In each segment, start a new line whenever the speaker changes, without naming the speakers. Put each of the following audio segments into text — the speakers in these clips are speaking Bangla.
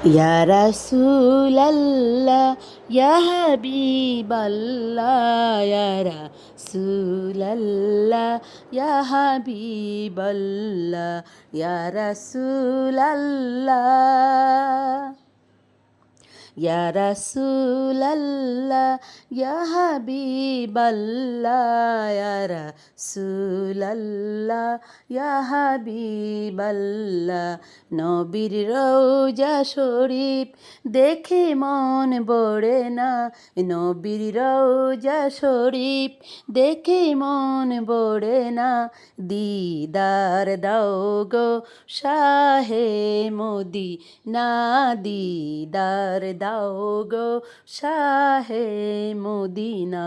ইয়া রাসূলাল্লাহ ইয়া হাবিবাল্লাহ ইয়া রাসূলাল্লাহ ইয়া হাবিবাল্লাহ ইয়া রাসূলাল্লাহ ইয়া রাসূলাল্লাহ ইয়া হাবিবাল্লাহ ইয়া রাসূলাল্লাহ ইয়া হাবিবাল্লাহ নবীর রওজা শরীফ দেখে মন ভরে না নবীর রওজা শরীফ দেখে মন ভরে না দিদার দাও গো শাহে মদিনা দিদার দাও গো শাহে মদিনা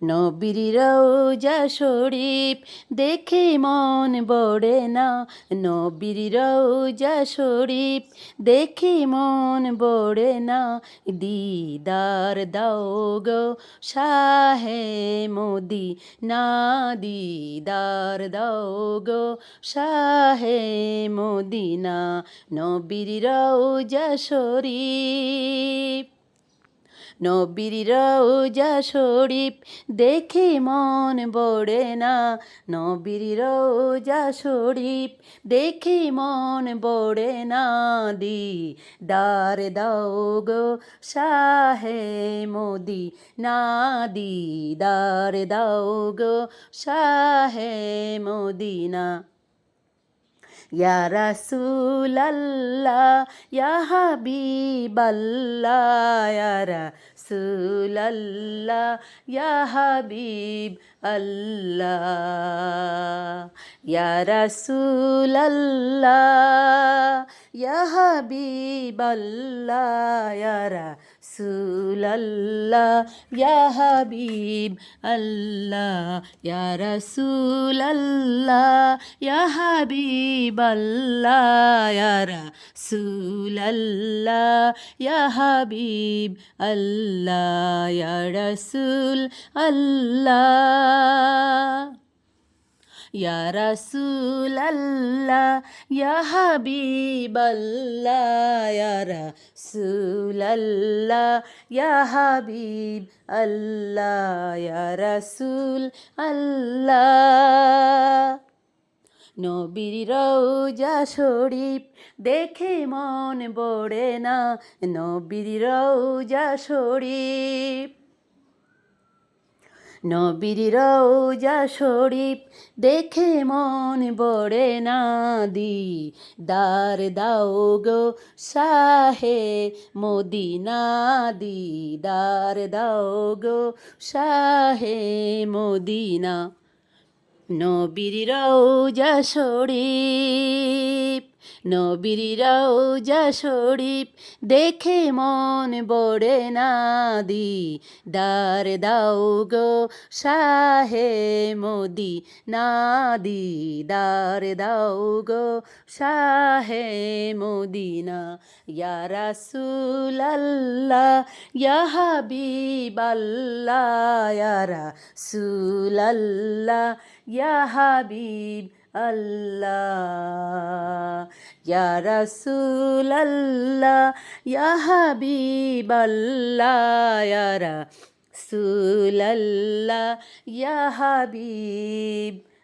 নবীর রওজা শরীফ দেখে মন ভরে না নবীর রওজা শরীফ দেখে মন ভরে না দিদার দাও গো শাহে মদিনা দিদার দাও গো শাহে মদিনা নবীর রওজা শরীফ নবীর রওজা শরীফ দেখে মন ভরে না নবীর রওজা শরীফ দেখে মন ভরে না দিদার দাও গো শাহে মদিনা দিদার দাও গো শাহে মদিনা ইয়া রাসূলাল্লাহ ইয়া হাবিবাল্লাহ ইয়া রাসূলাল্লাহ ইয়া হাবিবাল্লাহ ইয়া রাসূলাল্লাহ ইয়া হাবিবাল্লাহ ইয়া রাসূলাল্লাহ ইয়া হাবিবাল্লাহ ইয়া রাসূলাল্লাহ ইয়া হাবিবাল্লাহ ইয়া রাসূলাল্লাহ ইয়া হাবিবাল্লাহ ইয়া রাসূলাল্লাহ ইয়া রাসূলাল্লাহ ইয়া হাবিবাল্লাহ ইয়া রাসূলাল্লাহ ইয়া হাবিবাল্লাহ ইয়া রাসূলাল্লাহ নবীর রওজা শরীফ দেখে মন ভরে না নবীর রওজা শরীফ নবীর রওজা শরীফ দেখে মন ভরে না দিদার দাও গো শাহে মদিনা দিদার দাও গো শাহে মদিনা নবীর রওজা শরীফ নবীর রওজা শরীফ দেখে মন ভরে না দিদার দাও গো শাহে মদিনা দিদার দাও গো শাহে মদিনা ইয়া রাসূলাল্লাহ ইয়া হাবিবাল্লাহ ইয়া রাসূলাল্লাহ ইয়া হাবিবাল্লাহ ইয়া রাসূলাল্লাহ ইয়া হাবিবাল্লাহ ইয়া রাসূলাল্লাহ ইয়া হাবিবাল্লাহ